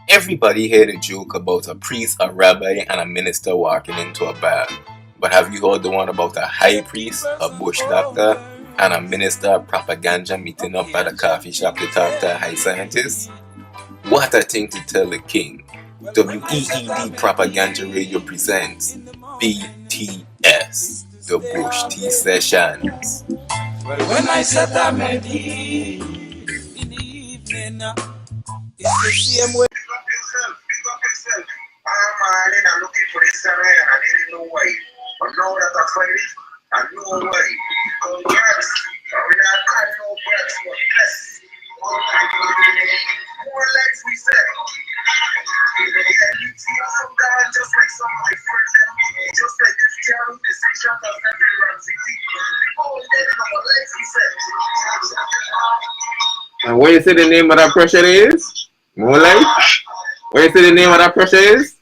Everybody heard a joke about a priest, a rabbi, and a minister walking into a bar. But have you heard the one about a high priest, a bush doctor, and a minister of propaganda meeting up at a coffee shop to talk to a high scientist? What a thing to tell the king. WEED Propaganda Radio presents BTS, the Bush Tea Sessions. When I set a melody in the evening, it's the same way. Pick up yourself. I'm looking for this area and I didn't know why. But now that I find it, I know why. Congrats. We not had no breaths, but bless. More lights we said. You see some guy just like some of my friends. Just like this girl, the station of every run city. People living on the lights we said. And what you say the name of that pressure is? More life? What you say the name of that pressure is?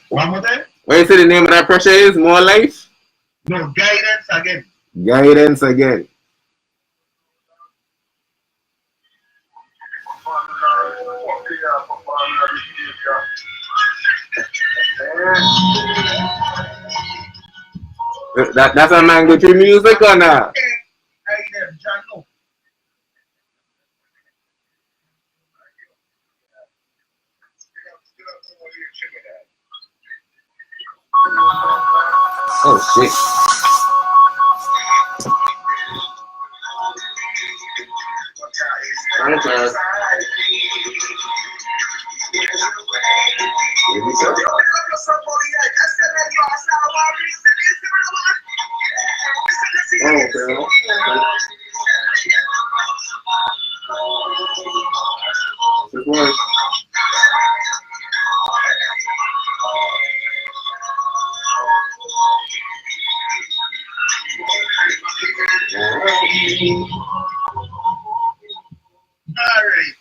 One more time? What you say the name of that pressure is? More life? No, guidance again. Guidance again. That's a mango tree music or not? Oh shit. Okay. Alright.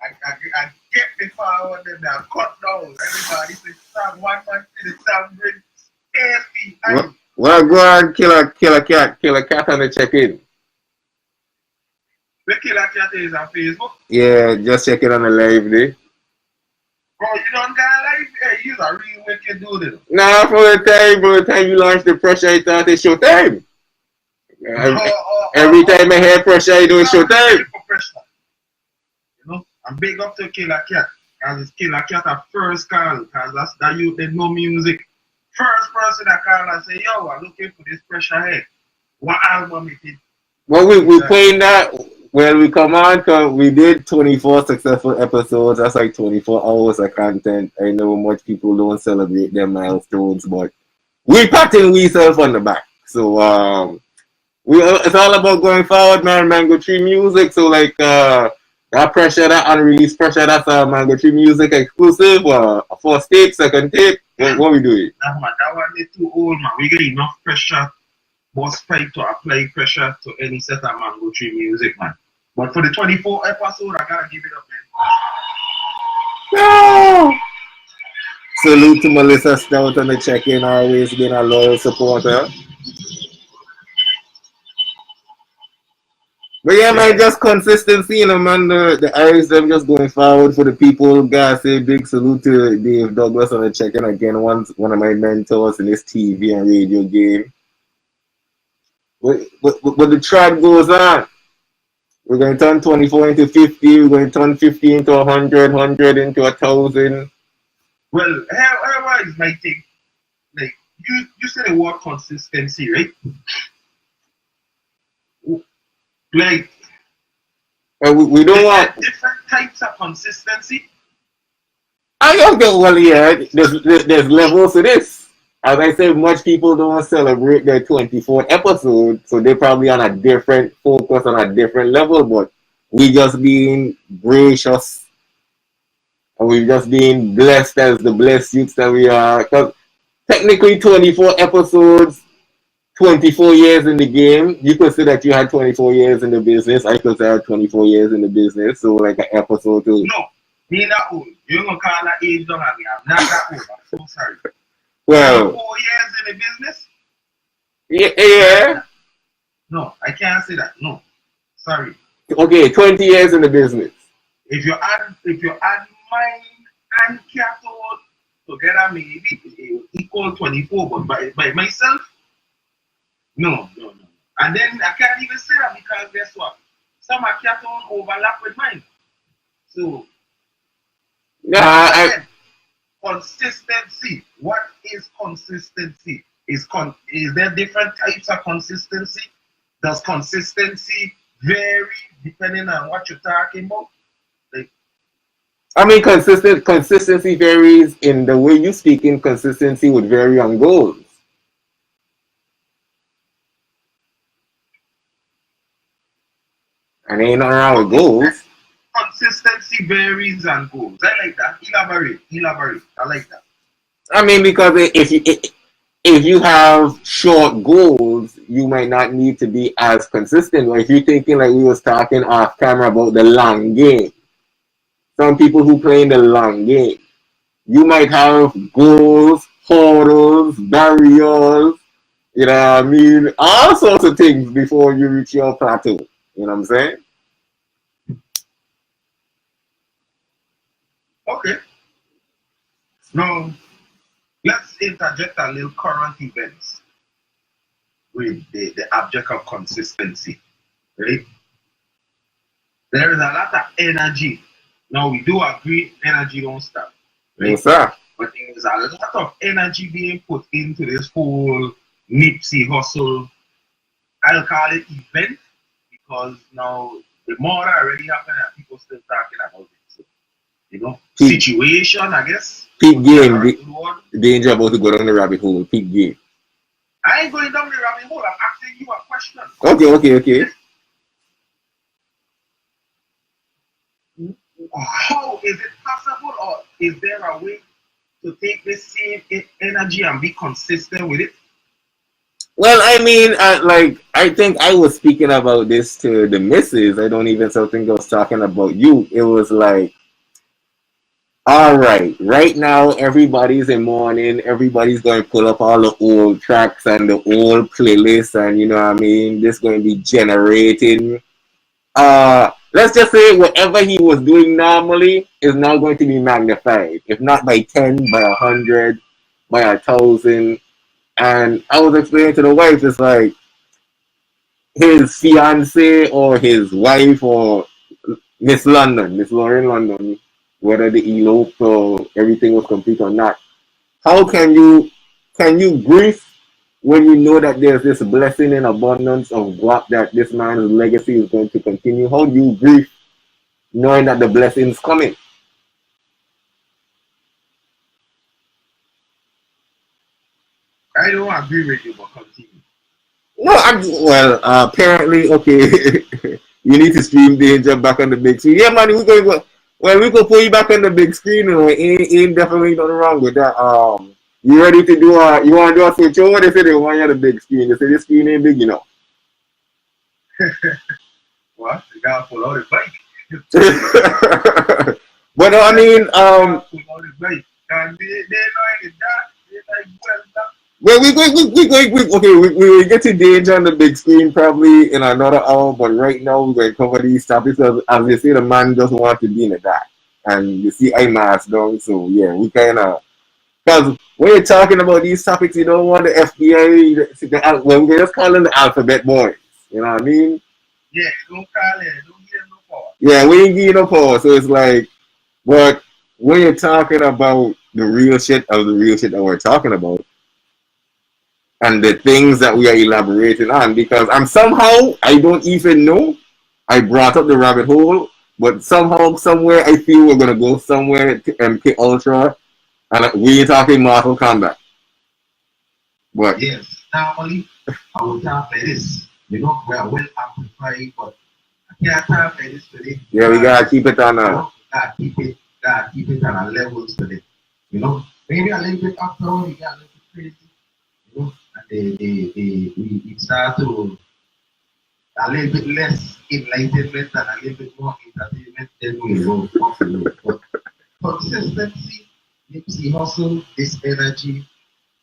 I get before I want them now. Cut down. Everybody say song one man to the sound bring tasty. Well, go on, kill a cat on the check-in. The killer cat is on Facebook. Yeah, just check it on the live day. Bro, you don't got live? Hey, you're a real wicked dude. Nah, from the time you launched the pressure, I thought it's showtime. Every time I hear pressure, I do it showtime. You know, I'm big up to Killer Cat. Because it's Killer Cat at first call. Because that's that you they know music. First person that call and say, yo, I'm looking for this pressure head. What album it is? Well, we playing that when we come on, because we did 24 successful episodes. That's like 24 hours of content. I know much people don't celebrate their milestones, but we patting ourselves on the back. So it's all about going forward, man. Mango Tree Music. So like that pressure, that unreleased pressure, that's Mango Tree Music exclusive. First tape, second tape. What we doing? That one is too old, man. We get enough pressure. Boss pipe to apply pressure to any set of Mango Tree Music, man. But for the 24 episode, I gotta give it up, man. No! Salute to Melissa Stout on the check-in, always been a loyal supporter. But yeah, man, just consistency, you know, man. The Irish, them just going forward for the people. Guys, say big salute to Dave Douglas on the check-in again. One of my mentors in this TV and radio game. But the track goes on. We're going to turn 24 into 50. We're going to turn 50 into 100, 100 into 1,000. Well, how is my thing? Like, you said the word consistency, right? Like, we don't want different types of consistency. I don't get well, yeah. There's levels to this. As I said, much people don't celebrate their 24th episode, so they're probably on a different focus, on a different level, but we just being gracious and we just being blessed as the blessed youths that we are. Because technically 24 episodes, 24 years in the game, you could say that you had 24 years in the business. I could say I had 24 years in the business, so like an episode too. No, me not old. You're going to call that age don't have me. I'm not that old. I'm so sorry. Well, 4 years in the business? Yeah. No, I can't say that. No. Sorry. Okay, 20 years in the business. If you add mind and cathode together, maybe it equal 24. But by myself, no. And then I can't even say that because guess what? Some are cathode overlap with mine. So consistency. What is consistency? Is there different types of consistency? Does consistency vary depending on what you're talking about? I mean, consistency varies in the way you speak. In consistency would vary on goals. And ain't nothing wrong with goals. Consistency varies on goals. I like that. Elaborate. I like that. I mean, because if you have short goals, you might not need to be as consistent. Or if you're thinking like we was talking off camera about the long game, some people who play in the long game, you might have goals, hurdles, barriers, you know what I mean, all sorts of things before you reach your plateau. You know what I'm saying? Okay. Now, let's interject a little current events with the object of consistency, right? There is a lot of energy. Now, we do agree energy don't stop, right? Yes, sir. But there's a lot of energy being put into this whole Nipsey hustle. I'll call it event because now the more that already happened and people still talking about it. So, you know, situation, I guess. Peak game. Danger about to go down the rabbit hole. Peak game. I ain't going down the rabbit hole. I'm asking you a question. Okay. How is it possible, or is there a way to take the same energy and be consistent with it? Well, I mean, I think I was speaking about this to the missus. I don't even think I was talking about you. It was like, all right now everybody's in mourning. Everybody's going to pull up all the old tracks and the old playlists, and you know what I mean. This going to be generating. Let's just say whatever he was doing normally is now going to be magnified. If not by 10, by 100, by 1,000. And I was explaining to the wife, it's like his fiance or his wife or Miss Lauren London, whether they eloped or everything was complete or not. How can you grieve when you know that there's this blessing and abundance of what that this man's legacy is going to continue? How do you grieve knowing that the blessing is coming? I don't agree with you, but continue. No, apparently, okay. You need to stream Danger back on the big screen. Yeah, man, we go put you back on the big screen. You know, ain't definitely nothing wrong with that. You ready to do you want to do a switch over? They say they want you on the big screen. They say this screen ain't big, you know. What? You gotta pull out the bike. But I mean, pull out the bike. And they know in the dark. They're like, well, we will get to Danger on the big screen probably in another hour, but right now we're going to cover these topics. As they say, the man doesn't want to be in the dark. And you see I mask down, so yeah, we kind of, because when you're talking about these topics, you don't want the FBI, we're just calling the alphabet boys, you know what I mean? Yeah, don't call it, don't give them no power. Yeah, we ain't giving no power, so it's like, but when you're talking about the real shit that we're talking about, and the things that we are elaborating on, because somehow, I don't even know, I brought up the rabbit hole, but somehow, somewhere, I feel we're going to go somewhere to MK Ultra, and we're talking Mortal Kombat. But yes, normally, I will talk like this. You know, we are well amplified, but I can't talk like this today. Yeah, we got to keep it on gotta keep it on a level today. You know, maybe a little bit after, we got a little bit crazy. You know, we start to a little bit less enlightenment and a little bit more entertainment, then we go forward. But consistency, Nipsey hustle, this energy,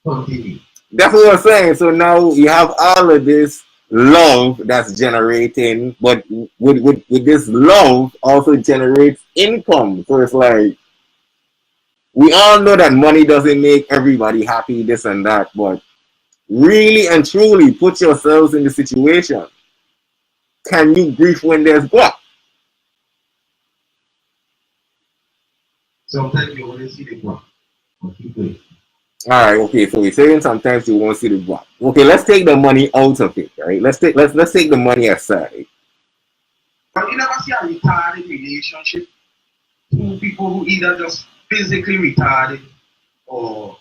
continue. That's what I'm saying. So now you have all of this love that's generating, but with this love also generates income. So it's like we all know that money doesn't make everybody happy, this and that, but really and truly put yourselves in the situation. Can you grieve when there's guap? Sometimes you only see the guap. Alright, okay, so we're saying sometimes you won't see the guap. Okay, let's take the money out of it, right? Let's take the money aside. But you never see a retarded relationship. Two people who either just physically retarded or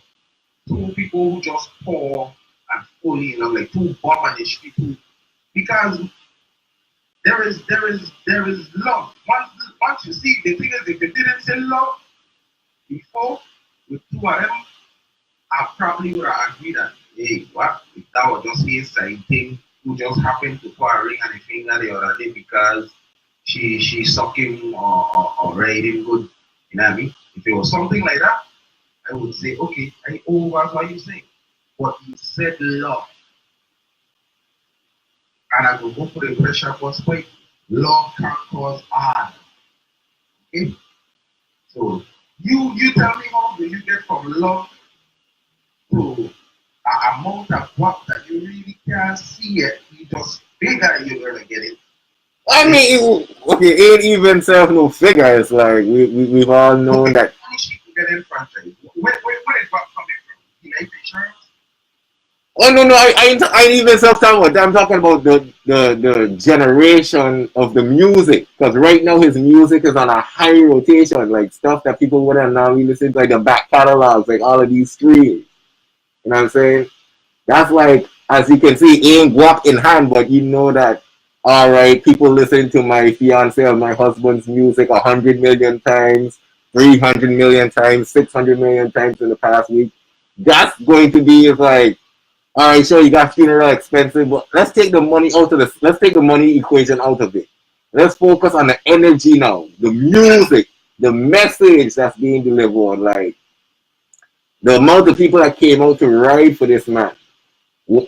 two people who just poor and fully, like two bomb-ish people. Because there is love. Once you see, the thing is, if they didn't say love before with two of them, I probably would have agreed that, hey, what? If that was just his side thing, who just happened to put a ring on the finger the other day because she suck him or ride him good. You know what I mean? If it was something like that, I would say, okay, I over what you saying. But you said love. And I will go for the pressure point. Love can cause harm. Okay? So you tell me how do you get from love to an amount of work that you really can't see it. You just figure you're gonna get it. I mean, okay, it ain't even self no figure. It's like we've all known that. She can get in franchise. Where is that coming from? Life insurance? Oh no, I ain't even talking about that. I'm talking about the generation of the music. Because right now his music is on a high rotation, like stuff that people wouldn't now listen to, like the back catalogs, like all of these streams. You know what I'm saying? That's like, as you can see, ain't guap in hand, but you know that, alright, people listen to my fiance or my husband's music 100 million times, 300 million times, 600 million times in the past week. That's going to be like, alright, sure, you got funeral expensive, but let's take the money out of this. Let's take the money equation out of it. Let's focus on the energy now, the music, the message that's being delivered. Like, the amount of people that came out to ride for this man,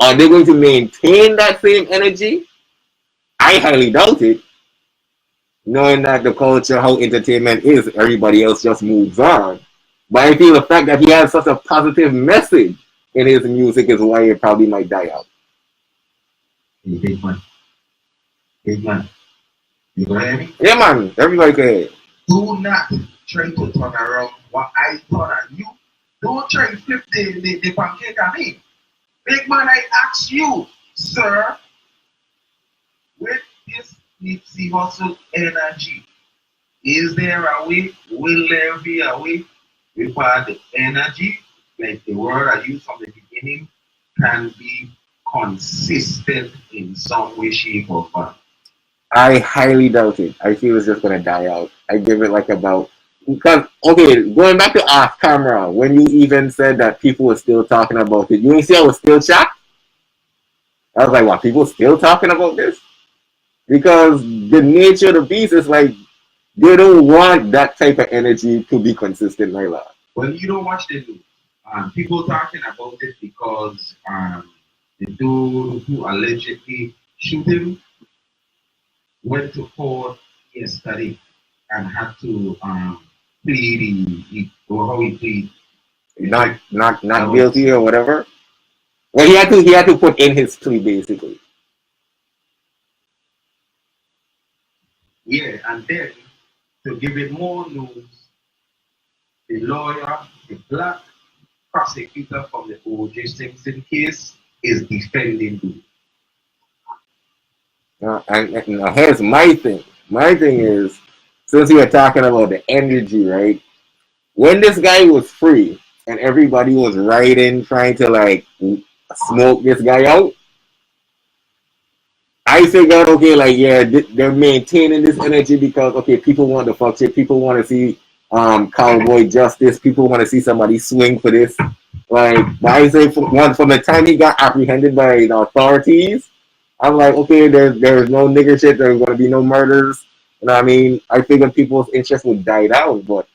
are they going to maintain that same energy? I highly doubt it. Knowing that the culture, how entertainment is, everybody else just moves on. But I feel the fact that he has such a positive message in his music is why it probably might die out. Hey, big man. Big man. You go hear me? Yeah, man. Everybody can hear. Do not try to turn around what I turn on you. Don't try to flip the pancake on me. Big man, I ask you, sir, with this Nipsey Hussle energy, is there a way? Will there be a way whereby the energy, like the word I used from the beginning, can be consistent in some way, shape, or form? I highly doubt it. I feel it's just gonna die out. I give it like about, because okay, going back to off camera, when you even said that people were still talking about it, you see I was still shocked. I was like, wow, people still talking about this? Because the nature of the beast is like they don't want that type of energy to be consistent like that. Well, you don't watch the news. People talking about it because the dude who allegedly shoot him went to court yesterday and had to plead. How he plead? Not guilty or whatever. Well, he had to put in his plea basically. Yeah, and then to give it more news, the lawyer, the black prosecutor from the O.J. Simpson case, is defending him. And here's my thing. My thing is, since we were talking about the energy, right? When this guy was free and everybody was riding, trying to like smoke this guy out, I figured, okay, like, yeah, they're maintaining this energy because, okay, people want to fuck shit. People want to see cowboy justice. People want to see somebody swing for this. Like, but I say from the time he got apprehended by the authorities, I'm like, okay, there's no nigger shit. There's going to be no murders. You know what I mean? I figured people's interest would die down, but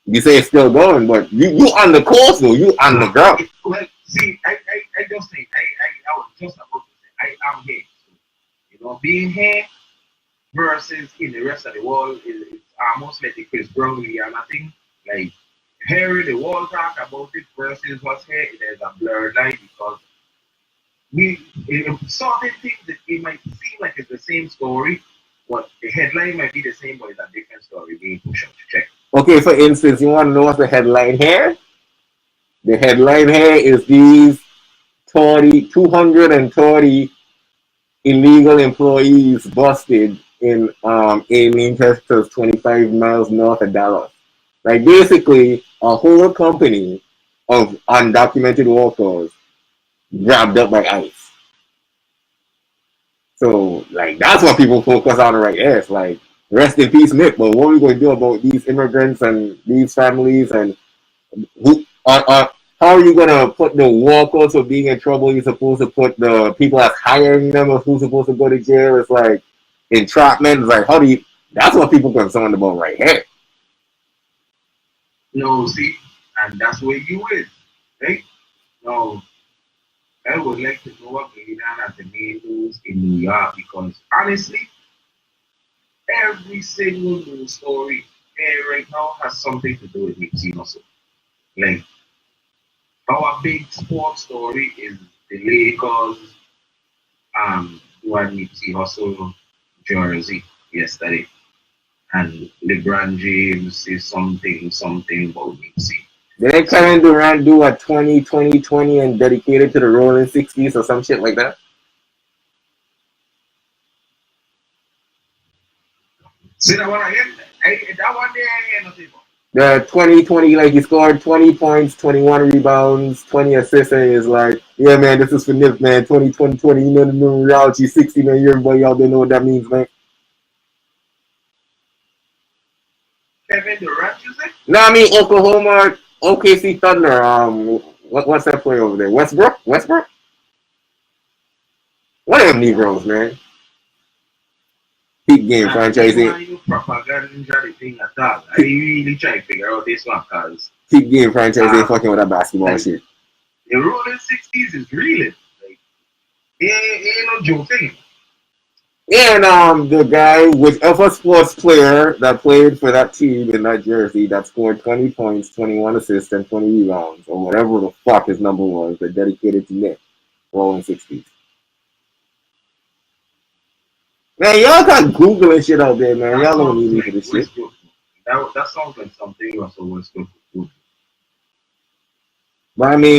you say it's still going, but you on the course, though. You on the ground. Well, see, I just think, I was just about to say, I am here. You know, being here, versus in the rest of the world, it's almost like the Chris Brownlee and I think like hearing the world talk about it versus what's here, there's a blurred line because we certain things that it might seem like it's the same story, but the headline might be the same, but it's a different story. We need to check. Okay, for instance, you want to know what's the headline here? The headline here is these 230 illegal employees busted in Alien, Texas, 25 miles north of Dallas. Like basically a whole company of undocumented workers grabbed up by ICE. So like that's what people focus on right there. It's like rest in peace, Nick. But what are we going to do about these immigrants and these families and who are how are you gonna put the workers for being in trouble? You're supposed to put the people that's hiring them or who's supposed to go to jail. It's like entrapment. It's like how do you? That's what people concerned about right here. No, see, and that's where you is, right? Now, I would like to know what going on at the main news in New York because honestly, every single news story here right now has something to do with Nipsey Hussle. Like our big sports story is the Lakers who had Nipsey Hussle jersey yesterday. And LeBron James says something about Nipsey. Did Kevin Durant do a 20-20-20 and dedicate it to the Rolling 60s or some shit like that? See that one again? That one there I hear nothing about. The 20-20, like he scored 20 points, 21 rebounds, 20 assists, and he's like, yeah, man, this is for Nip, man. 20-20-20, you know the reality 60, man. Everybody out there know what that means, man. Kevin Durant, you say? No, I mean Oklahoma, OKC Thunder. What's that play over there? Westbrook? One of them Negroes, man. Peak game franchising. Propaganda thing at all. I really try to figure out this one because peak game franchising fucking with that basketball like, shit. The Rolling 60s is real. Like, it ain't no joke thing. And the guy, whichever sports player that played for that team in that jersey that scored 20 points, 21 assists, and 20 rebounds, or whatever the fuck his number was, that dedicated to Nick, Rolling 60s. Man, y'all got Google and shit out there, man. Y'all don't need me for this shit. That sounds like something Russell Westbrook would do.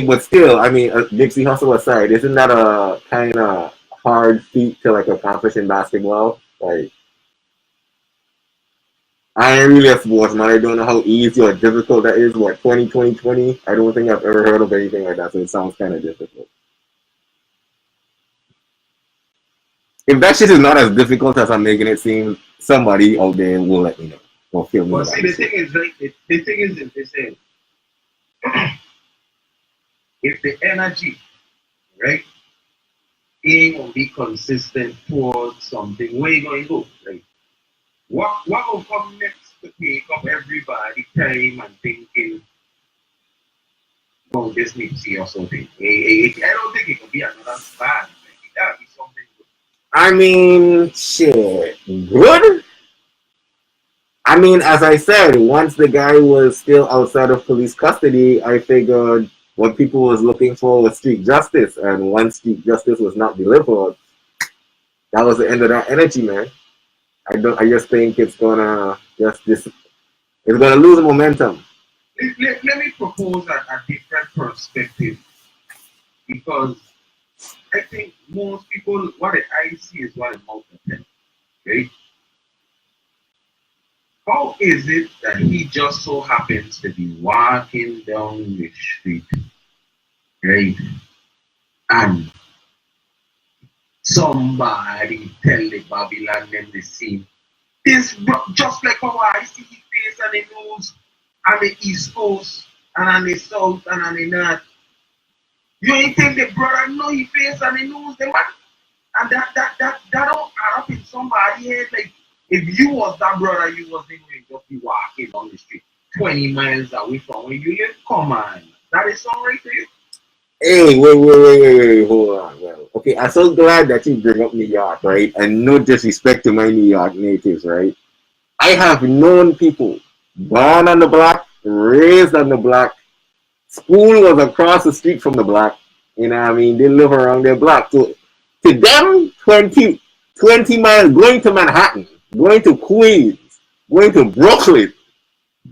But still, Nipsey Hussle aside, isn't that a kind of hard feat to like accomplish in basketball? Like, I ain't really a sportsman. I don't know how easy or difficult that is. What 20-20-20? I don't think I've ever heard of anything like that. So it sounds kind of difficult. If that shit is not as difficult as I'm making it seem, somebody out there will let me know. Or feel me. Well, see, the thing is, if they say, if the energy, right, ain't gonna be consistent towards something, where you gonna go? Like, what will come next to take up everybody time and thinking about this Nipsey or something? I don't think it could be another bad. Like, it gotta be something good. Shit, good? As I said, once the guy was still outside of police custody, I figured what people was looking for was street justice, and once street justice was not delivered, that was the end of that energy, man. I just think it's gonna it's gonna lose momentum. Let me propose a different perspective, because I think most people, what I see is what I'm out of them, right? How is it that he just so happens to be walking down the street, right? And somebody tell the Babylon them the same. This just like how I see his face on the news on the East Coast and on the South and on the North. You ain't think the brother know his face on the news, the man? And that don't add up in somebody's head. Like, if you was that brother, you wasn't going to just be walking on the street 20 miles away from where you live. Come on. That is all right to you. Hey, wait, hold on. Well, okay, I'm so glad that you bring up New York, right? And no disrespect to my New York natives, right? I have known people born on the block, raised on the block. School was across the street from the block. You know what I mean? They live around their block. So to them, 20 miles going to Manhattan, going to Queens, going to Brooklyn.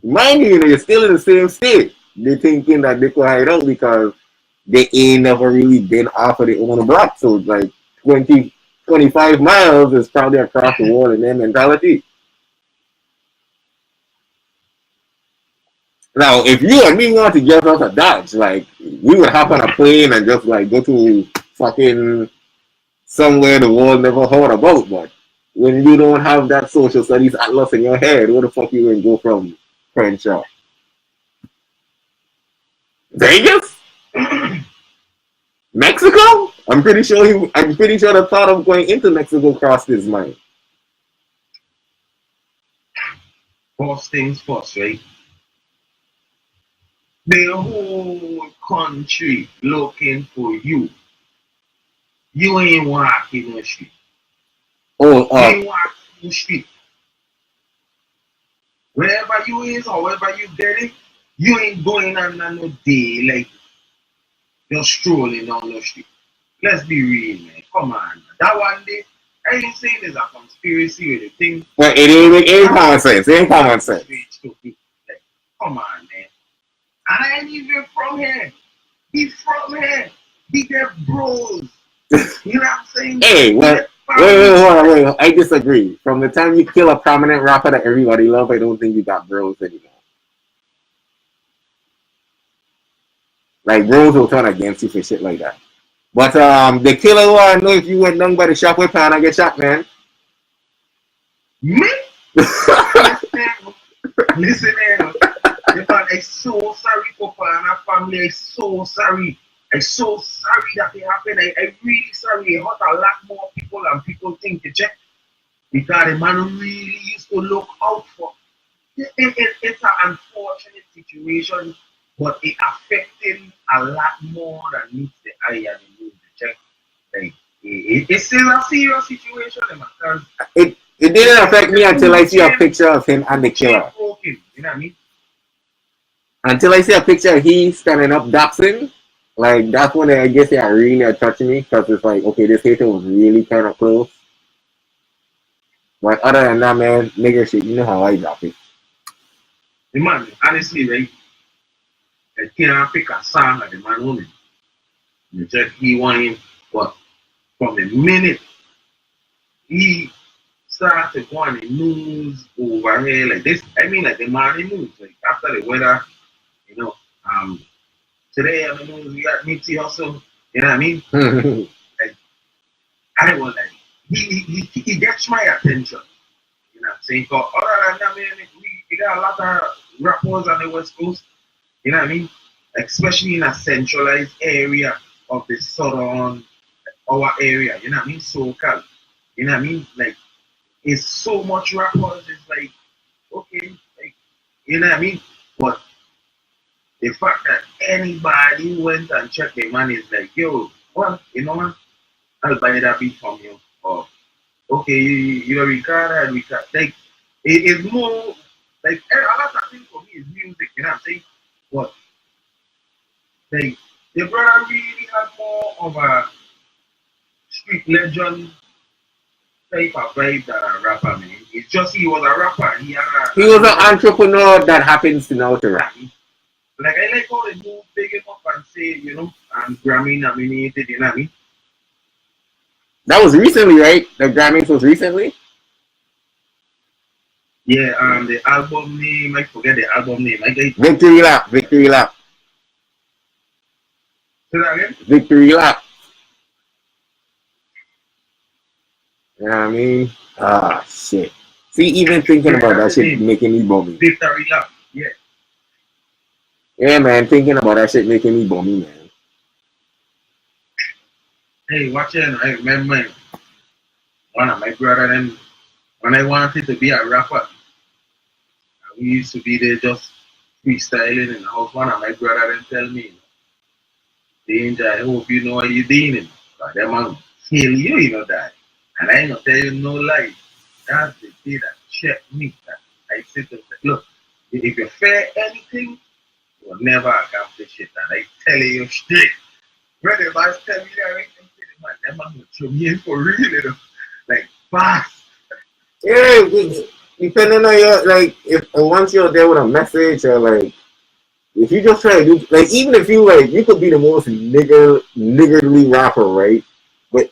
Mind you, you're still in the same state. They're thinking that they could hide out because they ain't never really been off of their own block. So like 20, 25 miles is probably across the world in their mentality. Now, if you and me want to get out of Dodge, like we would hop on a plane and just like go to fucking somewhere the world never heard about. But when you don't have that social studies atlas in your head, where the fuck you gonna go from Crenshaw? Vegas? Mexico? I'm pretty sure the thought of going into Mexico crossed his mind. First things first, right? The whole country looking for you. You ain't walking the street. Oh, You ain't walking the street. Wherever you is or wherever you get it, you ain't going on no day like just strolling down the street. Let's be real, man. Come on. That one day, I ain't saying there's a conspiracy with the thing. but it ain't common sense. It ain't common sense. Like, come on, man. And I ain't even from here. He from here. He get bros. You know what I'm saying? Hey, well, wait. I disagree. From the time you kill a prominent rapper that everybody love, I don't think you got bros anymore. Like bros will turn against you for shit like that. But the killer one, I know if you went down by the shop with pan, I get shot, man. Me? Listen, man. I'm so sorry for my family. I'm so sorry. I'm so sorry that it happened. I'm really sorry. It hurt a lot more people than people think to check. Because the man really used to look out for. It's an unfortunate situation, but it affecting a lot more than meets the eye and the nose to check. Like, it's still a serious situation, man. It didn't affect me until I see a picture of him and the killer. You know what I mean? Until I see a picture of he standing up doxing, like that's when I guess they are really touching me because it's like, okay, this hater was really kind of close. But other than that, man, nigga shit, you know how I drop it. The man, honestly, right? I can't pick a song that the man wanted. You check, he wanted, but from the minute he started going the news over here like this, I mean, like the morning news, like after the weather, you know, today on the news we got Nipsey Hussle, you know what I mean? Like, I was like, he gets my attention, you know what I'm saying? But other than that, man, we got a lot of rappers on the West Coast, you know what I mean? Especially in a centralized area of the southern, our area, you know what I mean? SoCal, you know what I mean? Like, it's so much rappers, it's like, okay, like, you know what I mean? But the fact that anybody went and checked the man is like, yo, well, you know what? I'll buy that beat from you. Or, okay, you're Ricardo, like, it is more, like, a lot of things for me is music, you know what I'm saying? But, like, the brother really had more of a street legend type of vibe than a rapper, man. It's just he was a rapper. He was an entrepreneur that happens to know to rap. Like, I like how they move big enough and say, you know, I'm Grammy nominated, you know what I mean? That was recently, right? The Grammys was recently? Yeah, the album name, I forget the album name. Victory Lap. Say that again? Victory Lap. You know what I mean? Ah, shit. See, even thinking about that shit making me bummy. Victory Lap, yeah. Yeah, man, thinking about that shit making me bummy, man. Hey, watch it. I remember one of my brother them when I wanted to be a rapper. We used to be there just freestyling in the house. One of my brother them tell me, Danger, I hope you know what you're dealing. But them man kill you, you know that. And I ain't gonna tell you no lie. That's the day that checked me. That I said to myself, look, if you fear anything, you will never accomplish it. And I tell you straight. When the boss tell me that right, I'm saying, man, that man will throw me in for real, you know. Like fast. Yeah, depending on your like, if once you're there with a message or like, if you just try to do like, even if you like, you could be the most niggardly rapper, right? But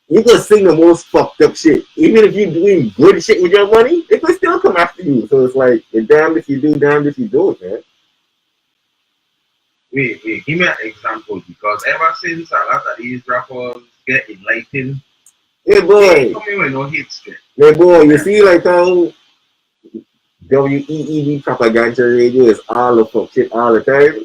you could sing the most fucked up shit. Even if you're doing good shit with your money, it could still come after you. So it's like, you're damned if you do, damned if you don't, man. Wait, give me an example because ever since a lot of these rappers get enlightened, Hey they boy, coming with no hit straight. hey boy, you see like how WEEV propaganda radio is all the fuck shit all the time?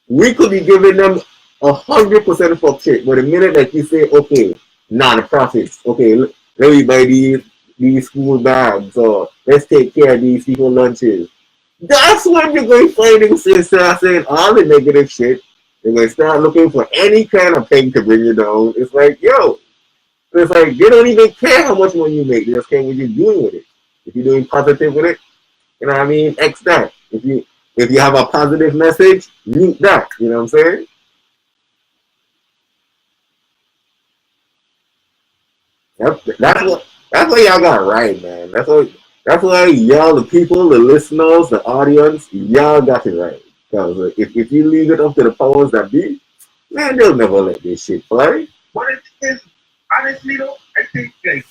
We could be giving them 100% fuck shit, but the minute that you say, okay, non-profits, okay, let me buy these school bags, or let's take care of these people lunches. That's when you're going to find them start saying all the negative shit. They're going to start looking for any kind of thing to bring you down. It's like, yo, it's like they don't even care how much money you make. They just care what you're doing with it. If you're doing positive with it, you know what I mean? X that. If you have a positive message, mute that. You know what I'm saying? That's what y'all got right, man. That's why y'all, the people, the listeners, the audience, y'all got it right. Because if you leave it up to the powers that be, man, they'll never let this shit fly. But it is honestly though, I think like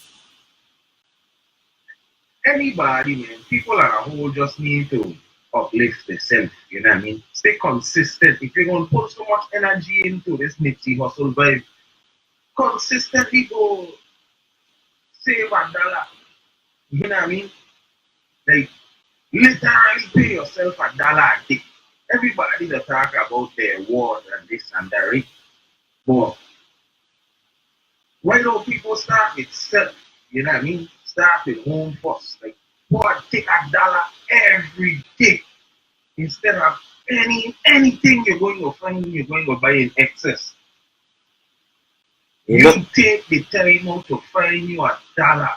anybody, man, people as a whole just need to uplift themselves, you know what I mean? Stay consistent. If you're gonna put so much energy into this Nipsey hustle vibe, consistently go save $1. You know what I mean? Like literally pay yourself $1 a day. Everybody that talk about their word and this and that, right? But why don't people start with self? You know what I mean? Start with home first. Like, boy, take $1 every day instead of anything you're going to find, you're going to buy in excess. You You know, take the time out to find you $1,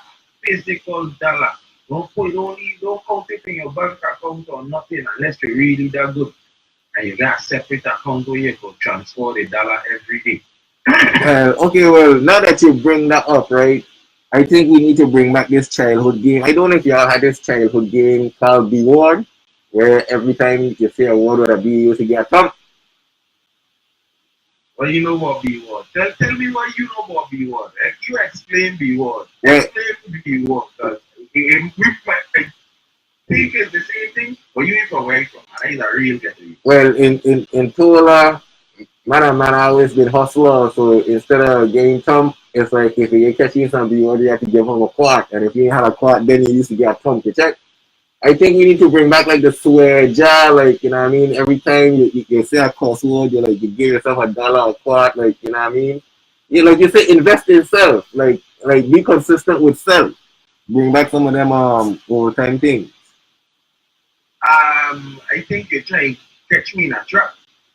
physical dollar. Don't count it in your bank account or nothing unless you're really that good. And you got a separate account where you can transfer the dollar every day. okay, well, now that you bring that up, right? I think we need to bring back this childhood game. I don't know if y'all had this childhood game called B Word, where every time you say a word with a B, you used to get a thump. Well, you know what B word. Tell me what you know about B word. You explain B word. Yeah, Explain B word. I think it's the same thing, but you ain't from where you from. And that is a real get to you. well, in Tula, man, I always been hustler, so instead of getting thump, it's like if you catch you some B Word, you have to give him a quart, and if you had a quart, then you used to get a thump to check. I think we need to bring back like the swear jar, like you know what I mean. Every time you say a cuss word, you give yourself $1 a quart, like you know what I mean. You like you say invest in self, like be consistent with self. Bring back some of them old time things. I think you're trying to catch me in a trap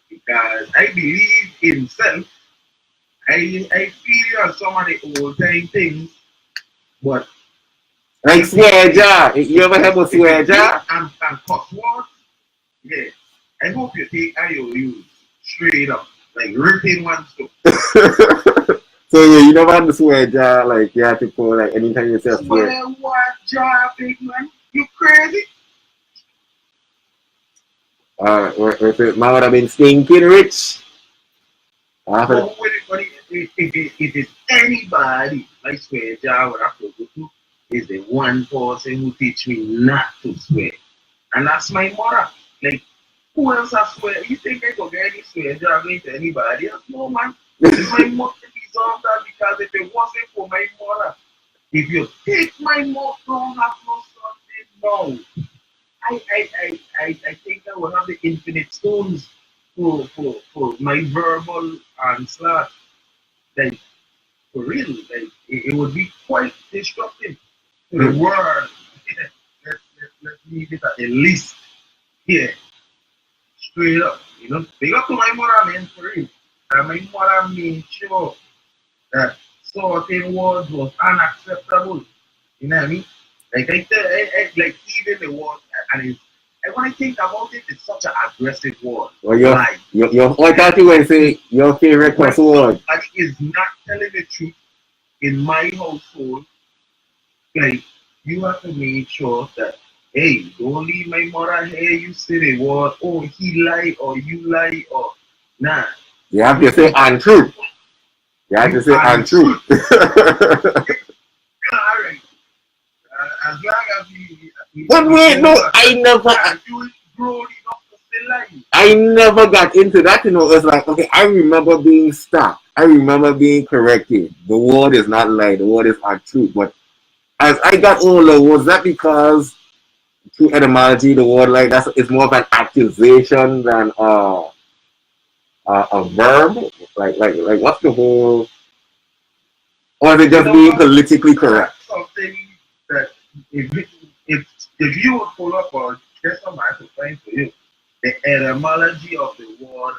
because I believe in self. I feel on some of the old time things, but Like swear jar. You ever have a if you swear take jar? and cuss words, yeah, I hope you take IOUs straight up, like ripping ones too. So yeah, you never had the swear jar, like you have to put like anytime you say a swear. Swear what job, big man? You crazy? If it might have been stinking rich. After, But if it's anybody, I swear, Jah, what I have to go to is the one person who teach me not to swear. And that's my mother. Like, who else I swear? You think I could get any swear Jah going to anybody else? No, man. It's my mother deserves that because if it wasn't for my mother, if you take my mouth, don't have no something, no. I think I would have the infinite stones for my verbal onslaught. Like, for real, like, it would be quite destructive to the world. Let's leave it at the least here, straight up. You know, big up to my mother, man, for real. And my mother made sure that certain words was unacceptable. You know what I mean? Like like even the word and it's and when I think about it, it's such an aggressive word. Well, Like what I think when say your favorite when cuss word? somebody is not telling the truth in my household, like you have to make sure that hey, don't leave my mother here. You say the word, oh he lie or you lie or nah. You have to say untrue. You have to say untrue. Alright. As long as we But wait, no, you grown enough to say lie. I never got into that. You know, it's like okay, I remember being stopped. I remember being corrected. The word is not lie. The word is untrue. But as I got older, was that because through etymology, the word like that's it's more of an accusation than a verb? Like what's the whole? Or is it just being politically correct? Something that if if you would pull up or get somebody to find for you, the etymology of the word,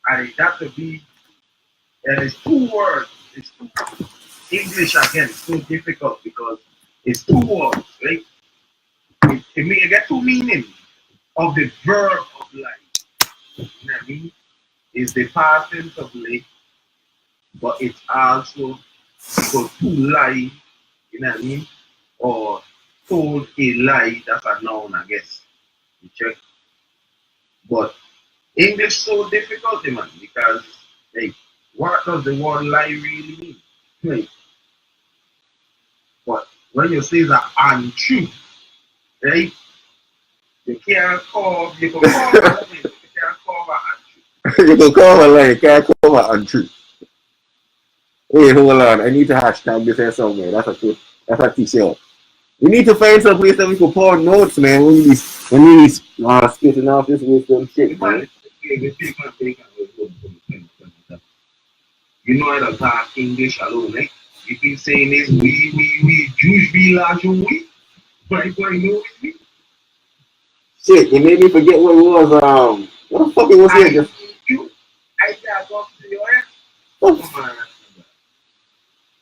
and it got to be, and it's two words. It's two English again. It's so difficult because it's two words, right? It gets two meanings of the verb of life. You know what I mean? It's the past tense of life, but it's also because to lie, you know what I mean? Or told a lie, that's a noun, I guess. You check. But English so difficult, man, because like, what does the word lie really mean? Like, but when you say that untrue, right? You can't call, you can call it, you can't call it untrue. You can call her like, can't call her untrue. Wait, hold on. I need to hashtag this here somewhere. That's a t-shirt. We need to find some place that we can pour notes, man. When we spitting off this wisdom shit, man. You know I don't talk English alone, right? You keep saying this, we, Jewish village, we. Right, boy, you know what I mean? Shit, you made me forget what it was, what the fuck it was here? I can't talk to your head. Come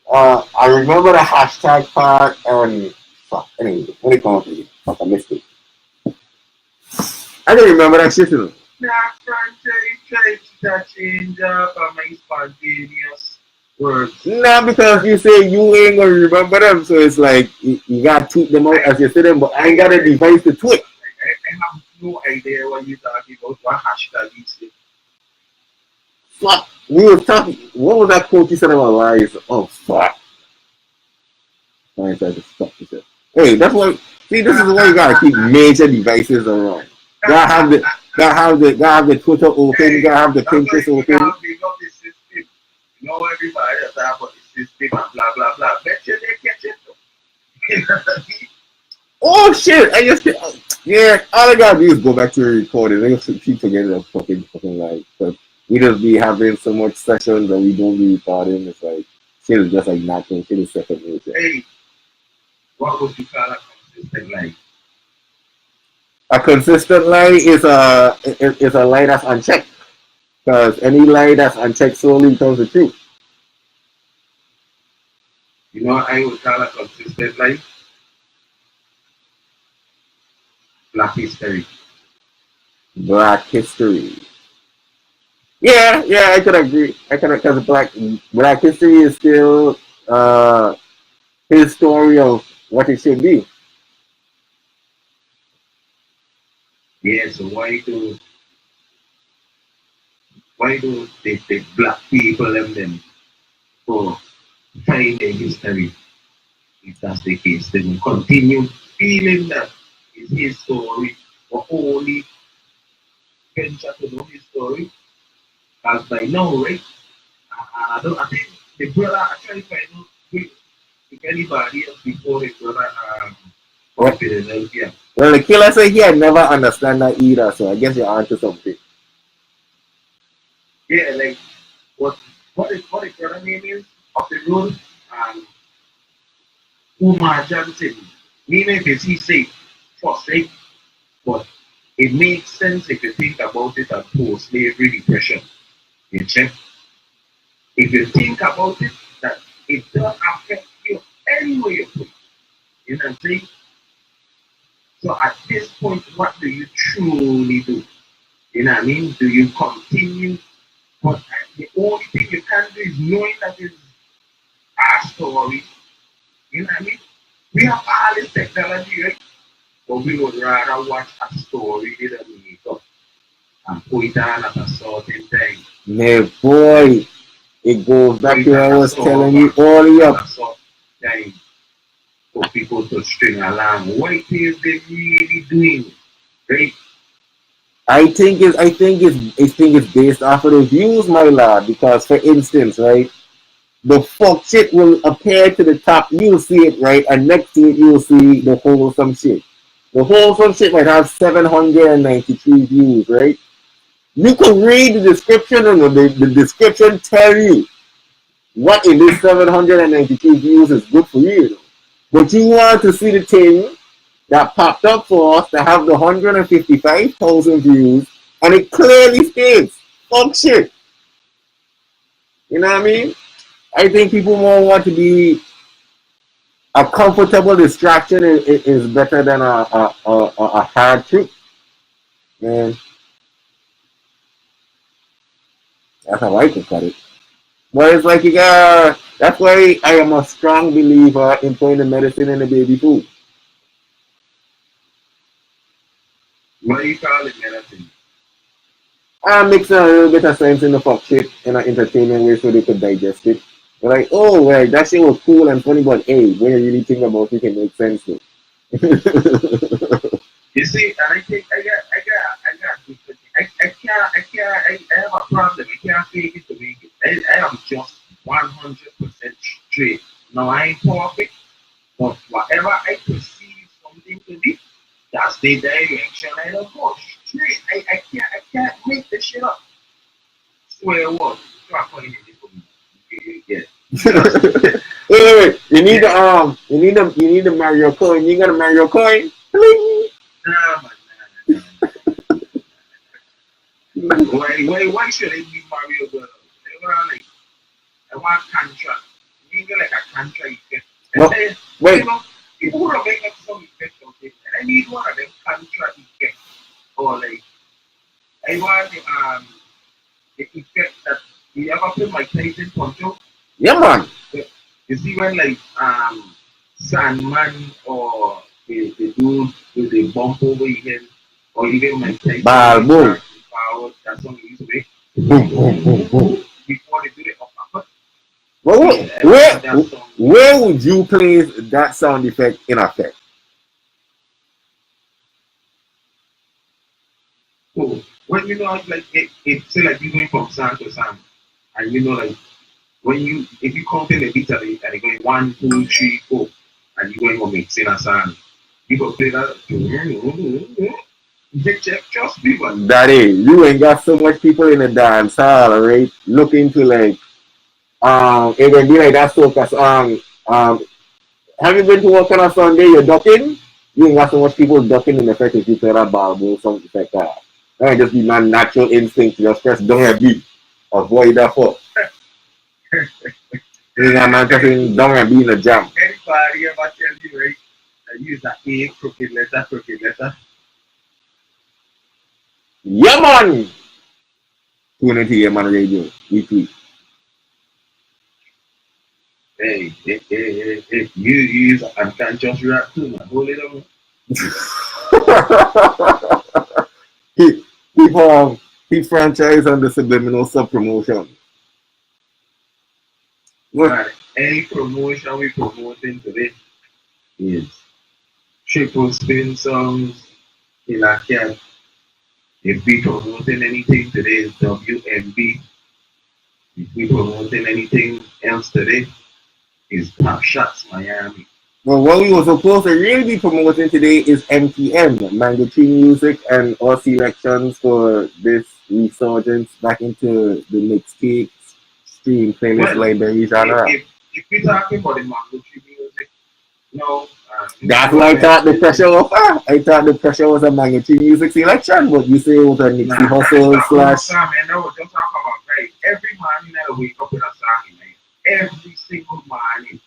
on. I remember the hashtag part and fuck. Anyway, what it called me? Fuck, I missed it. I didn't remember that shit. Nah, try to change up my spontaneous words. Nah, because you say you ain't gonna remember them, so it's like you gotta tweet them out as you say them, but I ain't got a device to tweet. I have no idea what you're talking about. What hashtag you say? Fuck. We were talking. What was that quote you said about lies? Oh fuck. I tried to stop this. Hey, that's what. See, this is why you gotta keep major devices around. Gotta have the Twitter open. Gotta have the Pinterest open. You gotta big up the system. You know everybody that's about the system and blah blah blah. Bet you they catch it. Oh shit! Yeah. All I gotta do is go back to the recording. I just keep forgetting the fucking like. Cause we just be having so much sessions that we don't be recording. It's like shit is just like nothing. Shit is second nature. Hey, what would you call a consistent lie? A consistent lie is a lie that's unchecked. Because any lie that's unchecked slowly becomes the truth. You know what I would call a consistent lie? Black history. Black history. Yeah, I could agree. Because black history is still his story of what it should be. Yeah, so why do the black people and them for find their history? If that's the case, they will continue feeling that it's his story, or only venture to know his story. As by now, right? I think the brother actually find out if anybody else before the brother Well, Philadelphia. well, the killer said he had never understand that either, so I guess you're onto something. Yeah, like what the brother name is of the road and Umar Johnson. Meaning is he safe for sake, but it makes sense if you think about it as post-slavery depression. You check. If you think about it, that it does affect you anyway you put. You know what I'm saying? So at this point, what do you truly do? You know what I mean? Do you continue? But the only thing you can do is knowing that it's our story. You know what I mean? We have all this technology, right? But we would rather watch a story that we make up and put it on at a certain time. Man, boy, it goes back to what I was telling you earlier. Time for people to string along. What it is they really doing, right? I think it's based off of the views, my lad. Because for instance, right, the fuck shit will appear to the top. You'll see it, right, and next to it you'll see the wholesome shit. The wholesome shit might have 793 views, right? You can read the description and the description tell you what in this 792 views is good for you. But you want to see the thing that popped up for us to have the 155,000 views, and it clearly states, fuck shit. You know what I mean? I think people more want to be a comfortable distraction is better than a hard truth. Man. That's how I look at it. But it's like that's why I am a strong believer in putting the medicine in the baby food. What do you call it, medicine? I'm mixing a little bit of sense in the fuck shit in an entertainment way so they could digest it. They're like, oh, well, that shit was cool and funny, but hey, when you really think about it, it can make sense though. You see, and I think I got I have a problem. I can't fake it to make it. I am just 100% straight. Now I ain't perfect, but whatever I perceive something to be, that's the direction I don't go straight. I can't make this shit up. Swear what? Try putting it for me. Yeah. Wait. You need the Mario coin. You got a Mario coin? Nah, man. Why should I be Mario girl? I want contract. You ain't got like a contract effect. No, wait. You know, people would have make up some effect of it. And I need one of them contract effects. Or like, I want the effect that you ever play Mike Tyson Poncho? Yeah, man. You see when like Sandman or the dude with the bump over again, or even Mike Tyson. Boom. That song we used to make. Boom. Before they do the uppercut. Well, where would you place that sound effect in effect? So when you know like it say like you're going from sound to sound, and you know like if you count in the beat and you're going 1, 2, 3, 4, and you're going to mixing a sound, you go play that. Just people. Daddy, you ain't got so much people in the dance hall, right? Looking to like it would be like that soca song. Have you been to work on a Sunday? You're ducking? You ain't got so much people ducking in effect if you play that ball or something like that. That might just be my natural instinct to just press down and beat. Avoid that fuck. You ain't got man pressing down and beat in the jam. Anybody ever tell you, right? I use that A crooked letter. Yeah, man! Tune into your man radio weekly. Hey, you use unconscious rap too, man. Hold it on. He franchise on the subliminal sub promotion. Right. Any promotion we promoting today is triple spin songs in a cat. If we promoting anything today is WMB. If we promoting anything else today is Pop Shots Miami. Well, what we were supposed to really be promoting today is MTM, Mandatory Music, and our selections for this resurgence back into the mixtape stream playlist library genre. If we're talking about the Mandatory Music, no. That's what I thought the pressure was. I thought the pressure was a Mandatory Music selection, but you say it was a Nipsey Hussle slash. Man, no, don't talk about right. every morning I wake up with a song in my head. Every single morning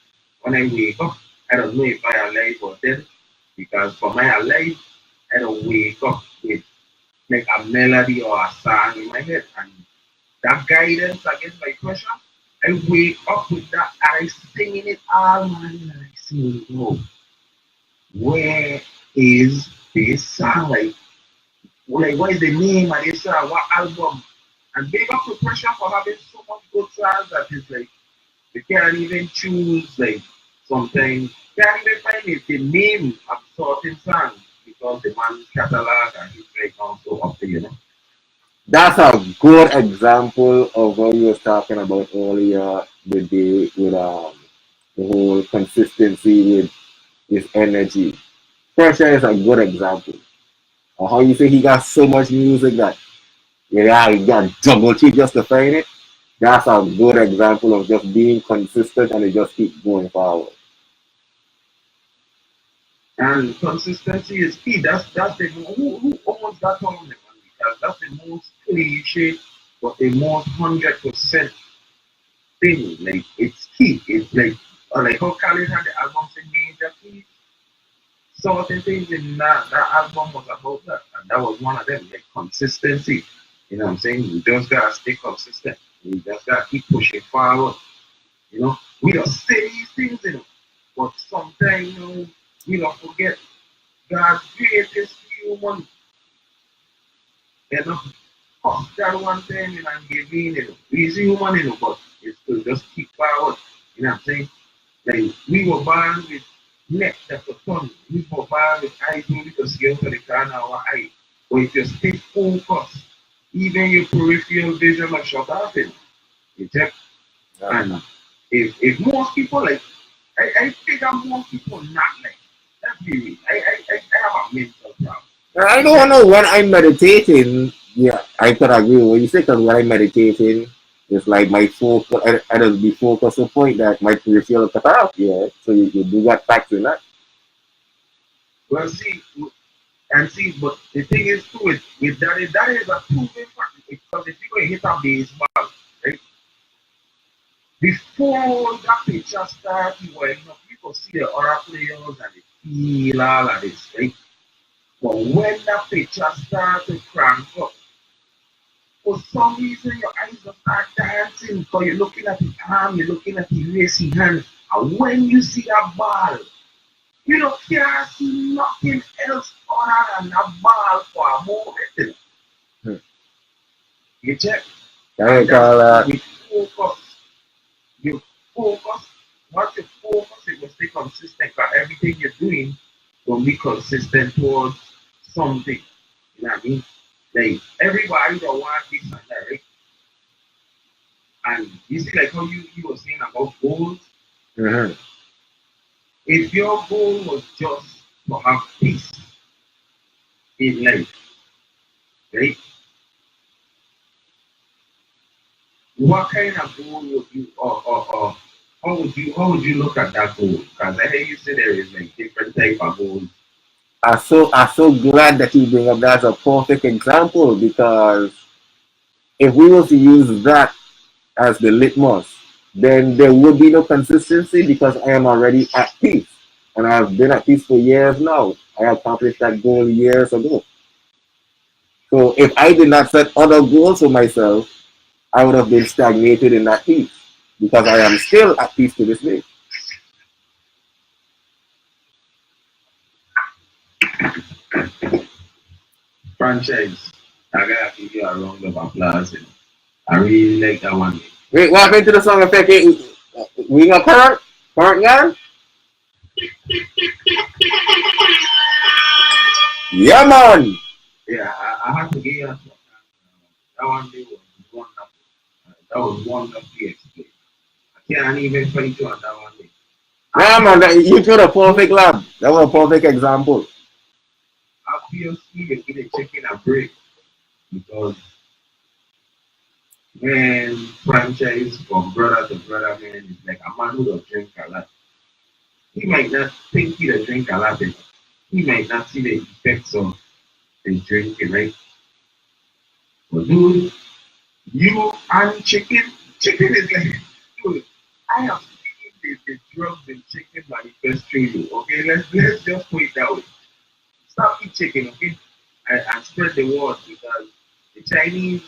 when I wake up, I don't know if I alive or dead because for my alive, I don't wake up with like a melody or a song in my head and that guidance against my pressure. I wake up with that and I singing it all morning and I sing, oh, where is this song? Like what is the name of this song? What album? And big up to pressure for having so much good songs that is like you can't even choose like something. Can't even find it, the name of certain songs because the man's catalog and his breakdown so up to That's a good example of what you was talking about earlier the day with the whole consistency with his energy. Pressure is a good example of how you say he got so much music that yeah, he got double T justifying it. That's a good example of just being consistent and it just keep going forward. And consistency is key. That's the who owns that tournament because that's the most cliche but the most 100% thing. Like it's key. It's like how Khaled had the album saying major key. Certain things in that album was about that, and that was one of them. Like consistency. You know what I'm saying? You just gotta stay consistent. You just gotta keep pushing forward. We don't say these things, but sometimes we don't forget God's greatest human enough cost that one time and give in. He's human, but it's to just keep forward. You know what I'm saying? Like we were born with neck that's a tongue. We were born with eyes maybe to see out of the corner of our eye. But if you stay focused, even your peripheral vision will shut off it. You check? And if most people like I figure most people not like that's really I have a mental problem. I don't know when I'm meditating. Yeah, I could agree with what you say because when I'm meditating, it's like my focus. I just be focused to the point that my peripheral cut off. Yeah, so you do got facts in that. Well, see, but the thing is too with that is a proven fact because if you go and hit a baseball, right? Before that picture starts, people see the other players and they feel all of this, right? But when that picture starts to crank up, for some reason your eyes will start dancing because you're looking at the arm, you're looking at the racing hand, and when you see that ball, you don't care see nothing else other than that ball for a moment. Hmm. You check? I And call that's that. with focus. You focus. Once you focus, you will stay consistent because everything you're doing will be consistent towards something. You know what I mean? Like everybody don't want this and that, right? And you see, like how you were saying about goals. Mm-hmm. If your goal was just to have peace in life, right? What kind of goal would you or how would you look at that goal? Because I hear you say there is like different type of goals. I'm so glad that you bring up that as a perfect example because if we were to use that as the litmus, then there would be no consistency because I am already at peace. And I have been at peace for years now. I accomplished that goal years ago. So if I did not set other goals for myself, I would have been stagnated in that peace because I am still at peace to this day. Franchise. I gotta give you a round of applause. I really like that one. Wait, what happened to the song effect? We got current guy? Yeah, man. Yeah, I have to give you that one day was wonderful. That was wonderfully explained. I can't even fight you on that one day. Yeah, man. You took a perfect lab. That was a perfect example. Obviously, you're gonna taking a break because when franchise from brother to brother, man, it's like a man who don't drink a lot. He might not think he don't drink a lot, he might not see the effects of the drinking, right? But dude, You and chicken is like, dude, I have seen the drugs in chicken manifest through you. Okay, let's just put it that way. Stop eating chicken, okay? And spread the word because the Chinese,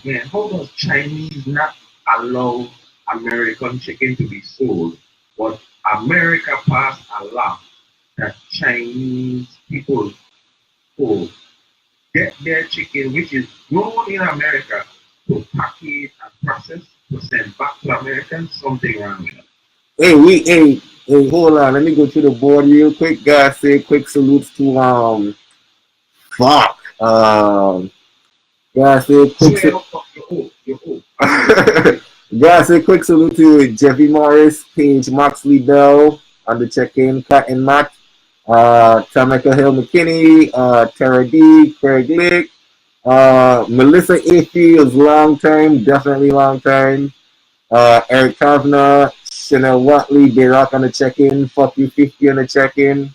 man, how does Chinese not allow American chicken to be sold, but America passed a law that Chinese people who get their chicken, which is grown in America, to package and process to send back to Americans, something wrong with that. Hey, hold on. Let me go to the board real quick, guys. Say quick salutes to fuck. Guys, say So quick. you're old. Guys, say quick salute to Jeffy Morris, Paige Moxley Bell on the check-in, Cat and Matt, Tameka Hill McKinney, Tara D, Craig Lick, Melissa A. Fields, long time, definitely long time. Eric Kavner, Chanel Watley, Bayrock on the check-in, Fuck You 50 on the check-in,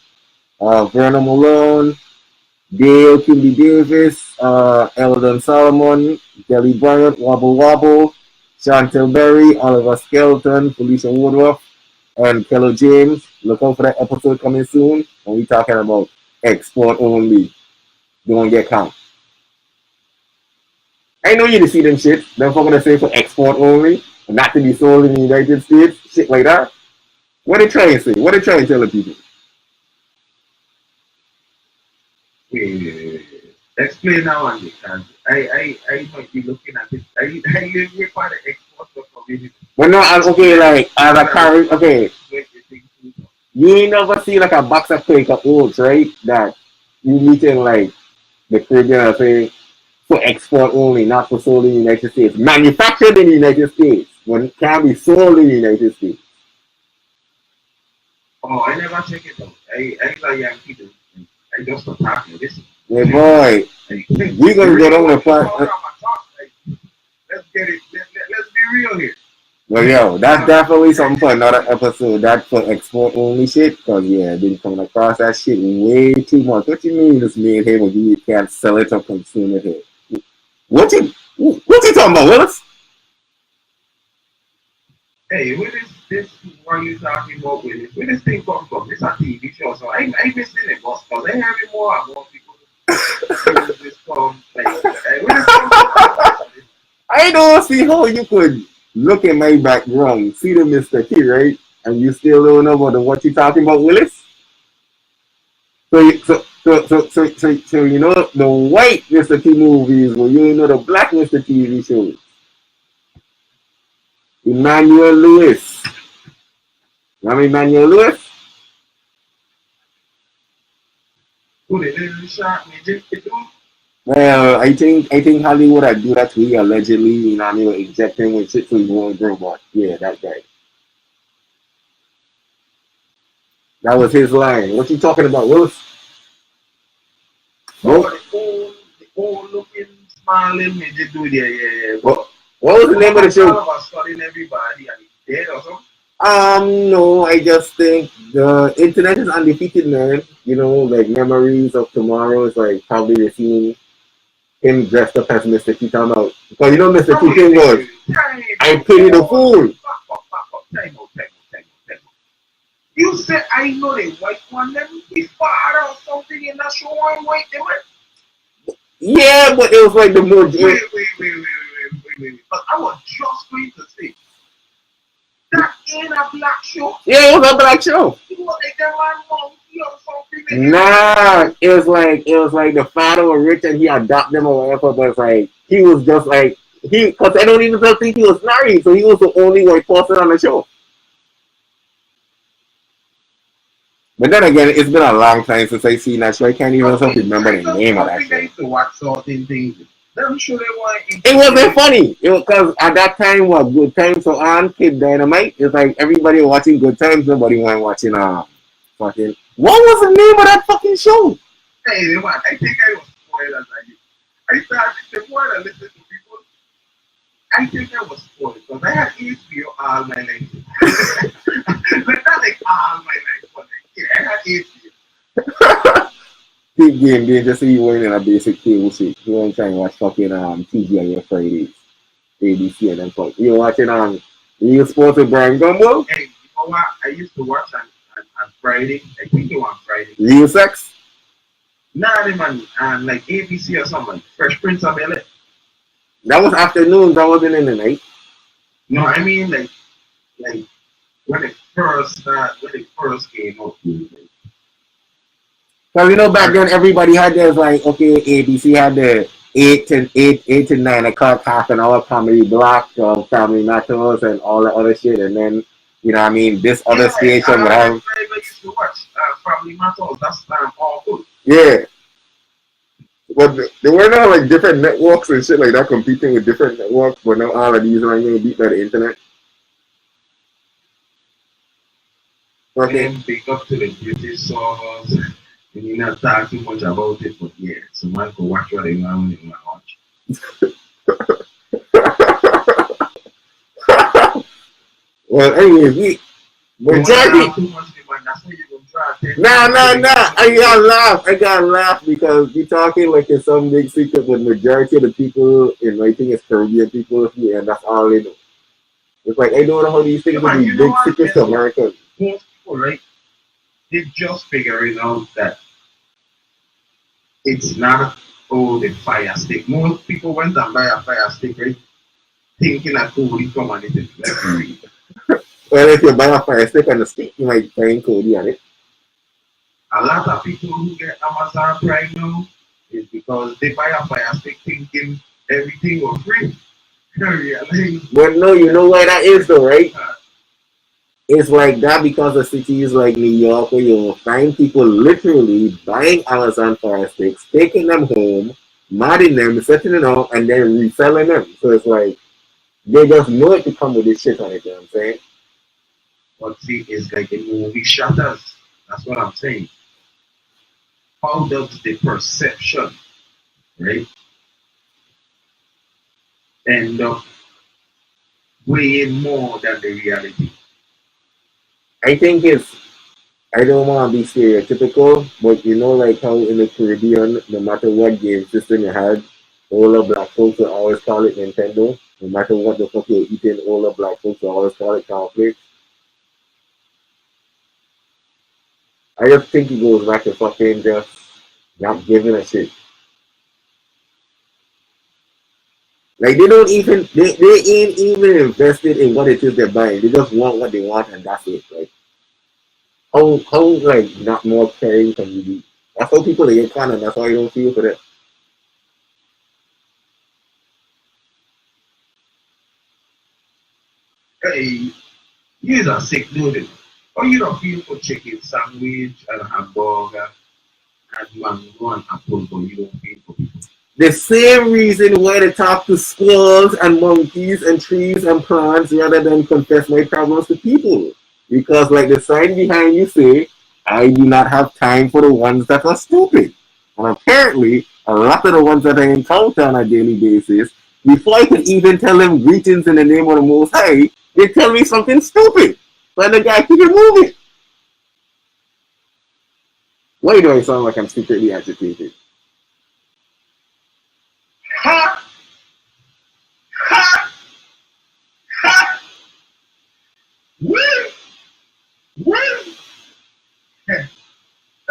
Vernon Malone, Dale Kimby Davis, Eldon Solomon, Kelly Bryant, Wobble Wobble, Chantel Berry, Oliver Skelton, Felicia Woodruff, and Kello James. Look out for that episode coming soon. And we talking about export only. Don't get count. I know you to see them shit. Them fucking to say for export only, not to be sold in the United States, shit like that. What they trying to say? What they trying to tell the people? Explain now and because I might be looking at it. I live with part of export for community. Well, no, I'm okay, like, as a current, okay, you ain't never see like a box of Quaker oats, right? That you meet in like the Caribbean and say for export only, not for sold in the United States. Manufactured in the United States, when it can be sold in the United States. Oh, I never check it out. I like Yankee though. I just attack me. Listen. Yeah, boy, we gonna go down the front. Let's get it. Let's be real here. Well, yo, that's definitely something for another episode. That for export only shit, cause yeah, been coming across that shit way too much. What you mean this made here, but you can't sell it or consume it here? What you talking about, Willis? Hey, this one you talking about where this thing come from? This a TV show, so I missing it, boss. Cause I hear more and more people use this come like where this come from? I don't see how you could look at my background, see the Mr. T, right? And you still don't know about what you talking about, Willis? So you know the white Mr. T movies, but you know the black Mr. TV shows. Emmanuel Lewis. Remember Emmanuel Lewis? Who they didn't shot me, just do? Well, I think Hollywood had do that to you allegedly, you know, injecting with shit so you won't grow, but yeah, that guy. That was his line. What you talking about, Willis? Oh, the old looking, smiling midget dude, yeah. What was the name of the show? About studying everybody and he's dead or something? No, I just think the internet is undefeated, man. You know, like Memories of Tomorrow is like probably the scene him dressed up as Mr. T talking about. Because you know Mr. T thing was, I pity the fool. Time out. You said I know the white one, them his father or something in that show on white, them. Yeah, but it was like the more. Wait. But I was just going to say that ain't a black show. Yeah, it was a black show. It was like a man monkey or something. Nah, it was like the father was rich and he adopted them or whatever, but it's like he was just like because I don't even think he was married, so he was the only white person on the show. But then again, it's been a long time since I seen that show. I can't even remember the name of that show. I used to watch certain things. I'm sure they want. It wasn't funny. Because at that time, what Good Times were on, Kid Dynamite. It's like everybody was watching Good Times, nobody was watching fucking. What was the name of that fucking show? Hey, I think I was spoiled as I started the more I listen to people. I think I was spoiled because I had HBO all my life. But not like all my life, but like, yeah, I had HBO. Keep game day just so you weren't in a basic cable shit. You weren't trying to watch fucking TV on your Fridays. ABC and then fuck. You watching Real Sports with Brian Gumbel? Hey, you know what? I used to watch on Friday. I think it was on Friday. Real Sex? Nah, man, like ABC or something. Fresh Prince of Bel-Air. That was afternoon. That wasn't in the night. No, I mean like when it first came out. Because you know back then everybody had this like okay ABC had the 8 to 9 o'clock half an hour comedy block of Family Matters and all that other shit and then you know what I mean this other station would have I used to watch Family Matters. That's all good. yeah. But there were not like different networks and shit like that competing with different networks, but now all of these are getting beat by the internet. Okay. Then big up to the British songs. You need not talk too much about it, but yeah, so man go watch what they want when they want to watch. Well, anyways, majority. Nah. I gotta laugh because you're talking like it's some big secret, but majority of the people in my thing is Caribbean people, and that's all they know. It's like I don't know how these things would be big secrets to Americans. Most people, right? They just figuring out that it's not the fire stick. Most people went and buy a fire stick, right? Thinking that Cody come on it is like well, if you buy a fire stick on the stick, you might find Cody on it. A lot of people who get Amazon Prime now is because they buy a fire stick thinking everything was free. But no, you know why that is though, right? It's like that because of cities like New York where you'll find people literally buying Amazon Fire Sticks, taking them home, modding them, setting it up, and then reselling them. So it's like, they just know it to come with this shit on it, you know what I'm saying? But see, it's like a movie shutters. That's what I'm saying. How does the perception, right, end up weighing more than the reality? I think I don't want to be stereotypical, but you know, like how in the Caribbean, no matter what game system you had, all the black folks will always call it Nintendo. No matter what the fuck you're eating, all the black folks will always call it cornflakes. I just think it goes back to fucking just not giving a shit. Like they ain't even invested in what it is they're buying. They just want what they want and that's it. Like how like not more caring can you be? That's how people get fun and that's why you don't feel for that. Hey, you're a sick dude. Or you don't feel for chicken sandwich and hamburger and mango and apple, but you don't feel for people. The same reason why they talk to squirrels and monkeys and trees and plants rather than confess my problems to people. Because like the sign behind you say, I do not have time for the ones that are stupid. And apparently, a lot of the ones that I encounter on a daily basis, before I can even tell them greetings in the name of the Most High, they tell me something stupid. But the guy keep it moving. Why do I sound like I'm secretly agitated? Ha! Ha! Ha! Woo! Woo!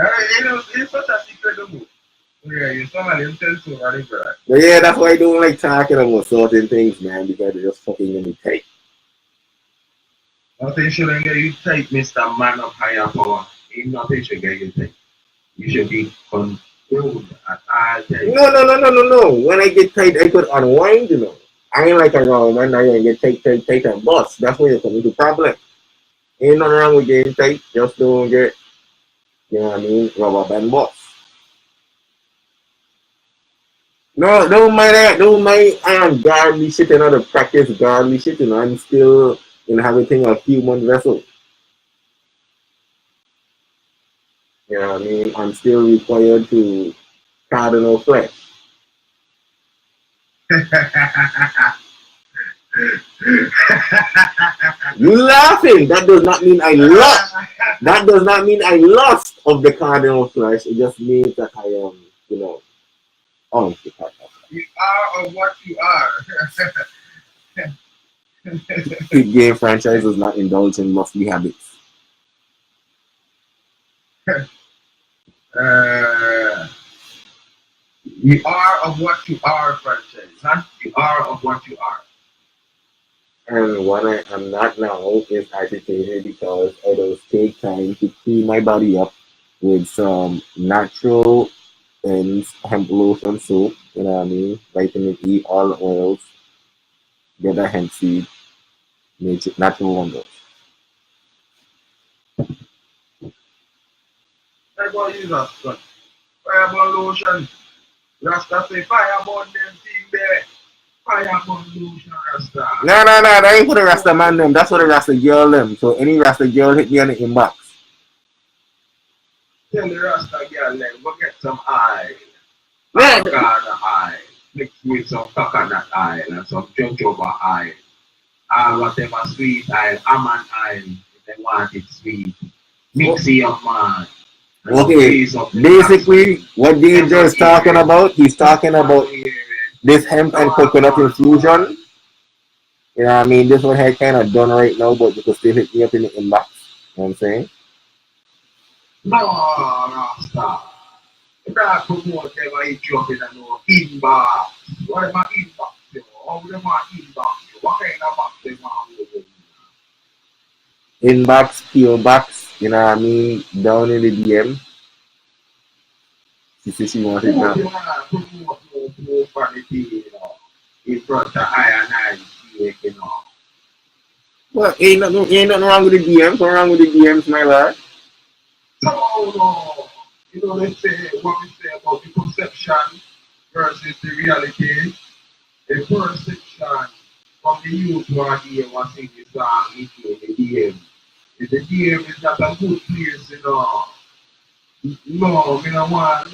It's such a secret move. Yeah, you sound like intense to running for that. But yeah, that's why I don't like talking about certain things, man, because they're just fucking in me tight. Nothing shouldn't get you tight, Mr. Man of higher power. Ain't nothing should get you tight. You should be controlled at all times. No. When I get tight, I could unwind, you know. I ain't like a wrong man, I ain't get tight and bust. That's where you come into problem. Ain't nothing wrong with getting tight, just don't get, you know what I mean, rubber band bust. No, don't mind that. Don't mind godly shit and other practice godly shit, and I'm still inhabiting a human vessel. You know what I mean? I'm still required to cardinal flesh. You laughing? That does not mean I lost. That does not mean I lost of the cardinal flesh. It just means that I am, on the cardinal flesh. You are of what you are. Big game franchise does not indulge in lusty habits. You are of what you are, franchise. Huh? You are of what you are. And what I am not now is agitated because I will take time to clean my body up with some natural and hemp lotion soap, you know what I mean? Vitamin E, all oils, get a hemp seed, natural wonders. Everybody use that stuff. Fireball lotion. Rasta say fireball them thing there. Fireball lotion, Rasta. No, that ain't for the Rasta man them. That's for the Rasta girl them. So any Rasta girl hit me on the inbox. Tell the Rasta girl them, go get some oil. Yeah. Avocado oil. Mix with some coconut oil and some jojoba oil. And whatever sweet oil, almond oil, if they want it sweet. Mix it up, man. Okay, basically, what DJ is talking about, he's talking about this hemp and coconut infusion. You know what I mean? This one had kind of done right now, but you can still hit me up in the inbox. You know what I'm saying? No, Rasta. You can't promote them and hit you up in a no inbox. What about inbox? How do they want inbox? What kind of box they want? Inbox, PO box, you know what I mean? Down in the DM. She says she wants it now. In front of I and I, you know. Well, ain't nothing wrong with the DMs. What's wrong with the DMs, my lad? No. You know, they say what we say about the perception versus the reality. The perception from the youth who are here was singing the song into the DM. If the DM is not a good place, you know. No, I don't want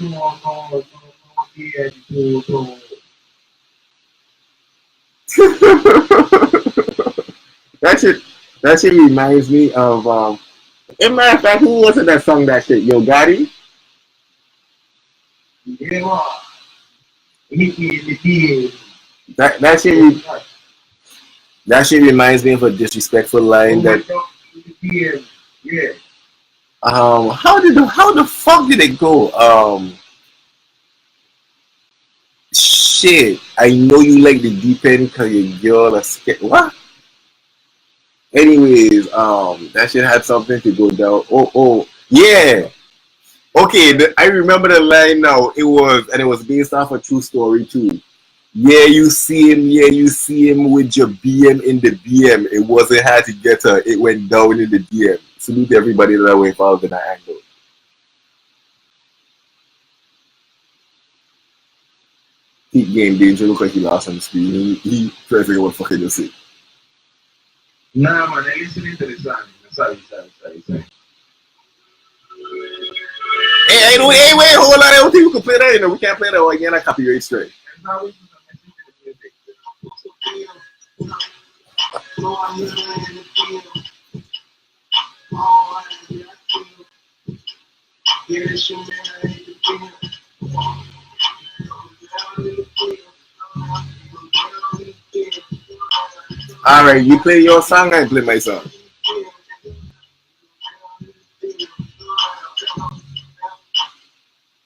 That shit reminds me of in matter of fact, who was it that sung that shit? Yo Gotti? Yeah, hit me in the DM. That shit reminds me of a disrespectful line that yeah. How the fuck did it go? Shit, I know you like the deep end because your girl is scared. What? Anyways, that shit had something to go down. Oh, yeah. Okay, I remember the line now. It was based off a true story too. Yeah, you see him with your BM in the BM. It wasn't hard to get her. It went down in the DM. Salute everybody that way involved in that angle. Peak game danger. Look like he lost on the screen. He trying to figure out what the fuck he just said. Nah, man, I listening to the song. Sorry. Hey, wait, hold on. I don't think we can play that. We can't play that one again. I copyright straight. Alright, you play your song, I play my song.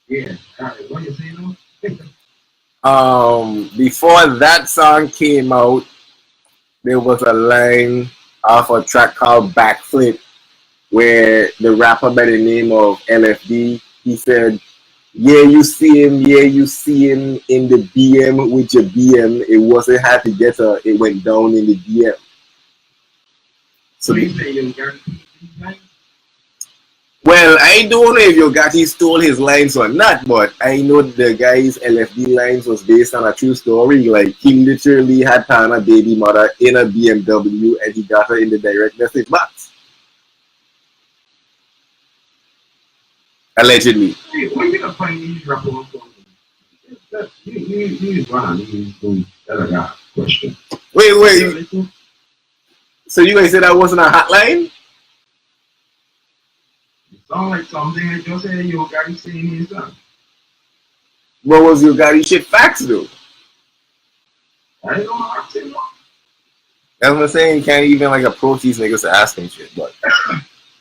Yeah, alright, what you saying now? Before that song came out, there was a line off a track called Backflip where the rapper by the name of LFD, he said, yeah, you see him in the BM with your BM. It wasn't hard to get her, it went down in the DM. So well, I don't know if Yo Gotti stole his lines or not, but I know the guy's LFD lines was based on a true story. Like, he literally had Tana baby mother in a BMW and he got her in the direct message box. Allegedly. Where you gonna find these rappers? He's one of these dudes that I got question. Wait. So you guys said that wasn't a hotline? It sounds like something I just said you got saying his son. What was your Gotti shit facts though? I don't know how to know. That's what I'm saying. You can't even like approach these niggas to ask him shit. But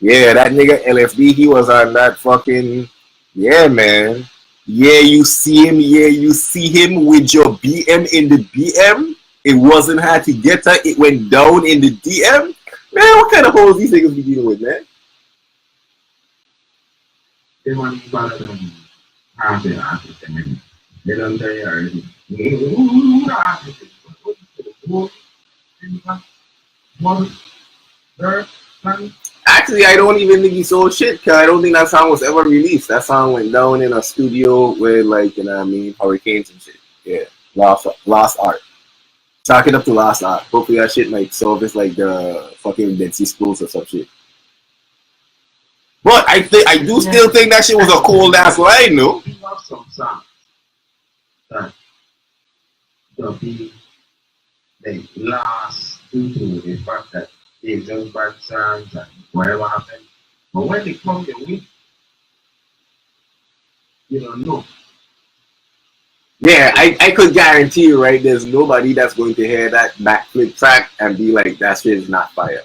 yeah, that nigga LFD, he was on that fucking man. Yeah, you see him. Yeah, you see him with your BM in the BM. It wasn't hard to get her. It went down in the DM. Man, what kind of hoes these niggas be dealing with, man? They want to better than half the artist. They don't tell you already. Actually, I don't even think he sold shit, because I don't think that song was ever released. That song went down in a studio with, like, you know what I mean, hurricanes and shit. Yeah, Lost Art. Chalk it up to Lost Art. Hopefully that shit might service like the fucking Dead Sea Scrolls or some shit. But I do still think that shit was a cold ass line, no? We have some songs that will be the last due to the fact that they just bad songs and whatever happened. But when they come the week, you don't know. Yeah, I could guarantee you, right? There's nobody that's going to hear that backflip track and be like, that shit is not fire.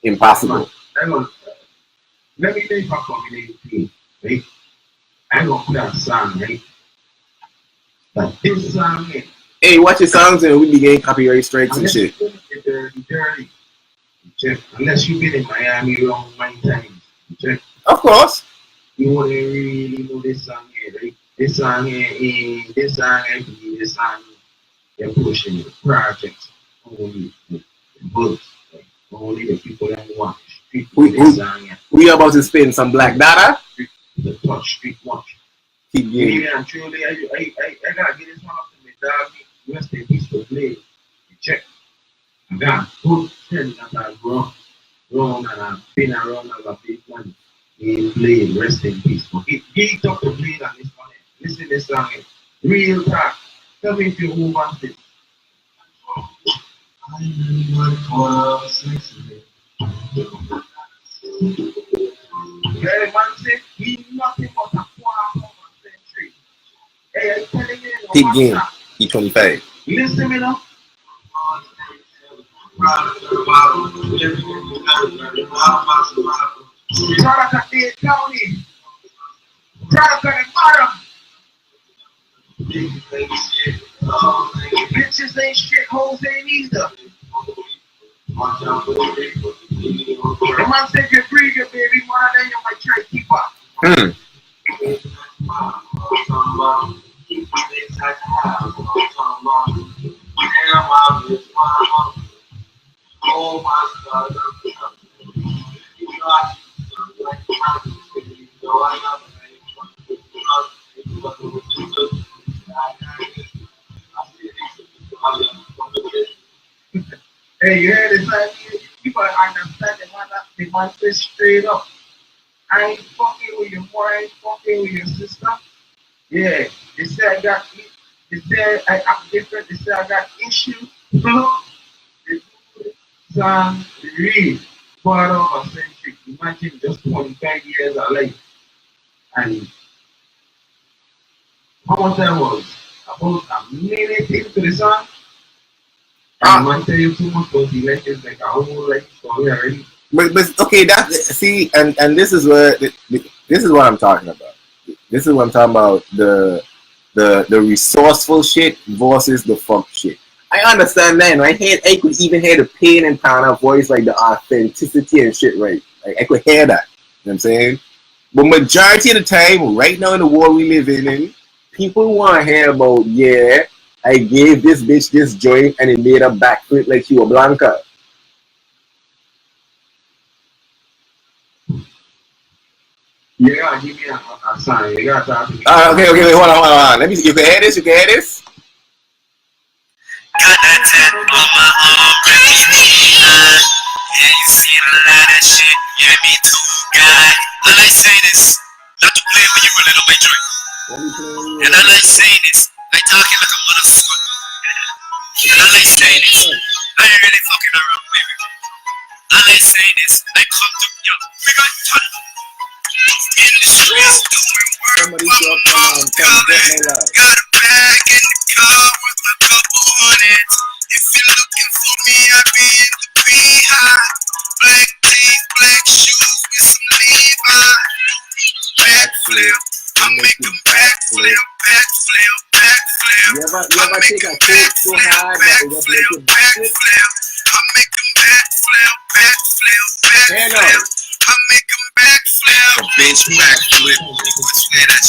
Impossible. Hang on. Let me make a combination, right? I'm gonna put that song, right? But this song, hey, watch your songs and we be getting copyright strikes and shit. Unless you've been in Miami long many times, check. Of course. You wouldn't really know this song here, right? This song here, this song they're pushing the projects only the books, like only the people that want street this song here. We about to spin some black data. The touch street watch. Keep getting. Yeah, and truly, I gotta get this one up to my dog. Rest in peace to play. Check. I got good friends that I've grown and I've been around as a big one. He played rest in peace. But he took the play on this one. Listen to this song. Real talk. Tell me if you move on this. I remember 12 yeah, man said he's nothing but a quarter century. Hey, I'm telling you, keep game. E25. Listen to me now. Product of the county. Product of the bottom. Bitches ain't shit, hoes ain't either. The man said you're breathing, baby. One of them you might try to keep up. Oh my God. Hey, you heard this idea? You gotta understand the man says straight up. I ain't fucking with your boy, I ain't fucking with your sister. Yeah, they say I got, they say I act different, they say I got issues. They do this song really quarter of a century. Imagine just 25 years of life. And how much that was? About a minute into the song. And man tell you too much about the legends, like a whole life story already. But okay, that see, and this is what I'm talking about. This is what I'm talking about. The resourceful shit versus the fuck shit. I understand that, right? I could even hear the pain and pound of voice, like the authenticity and shit, right? Like I could hear that. You know what I'm saying? But majority of the time, right now in the world we live in, people want to hear about, yeah, I gave this bitch this joint and it made a backflip like she was Blanca. You gotta give me a sign. You gotta talk to me. Okay, wait, hold on. Let me see. You can hear this? You can hear this? Got that tat on my arm, yeah, you see a lot of shit. Yeah, me too, guy. I like saying this, not to play with you a little bit, drink. And I like saying this, like talking like a motherfucker. I like saying this. I ain't really fucking around, baby. I like saying this. They come to yo. We got ton in the streets doing work. Somebody show up and tell me get my love. Got a bag in the car with a couple hundreds. If you're looking for me, I'll be in the beehive. Black jeans, black shoes with some Levi. Backflip, I make them backflip, backflip, backflip. You ever take a cake so hard that it just make it backflip? I make them backflip, backflip, backflip. I make them backflip. A bitch backflip, niggas say that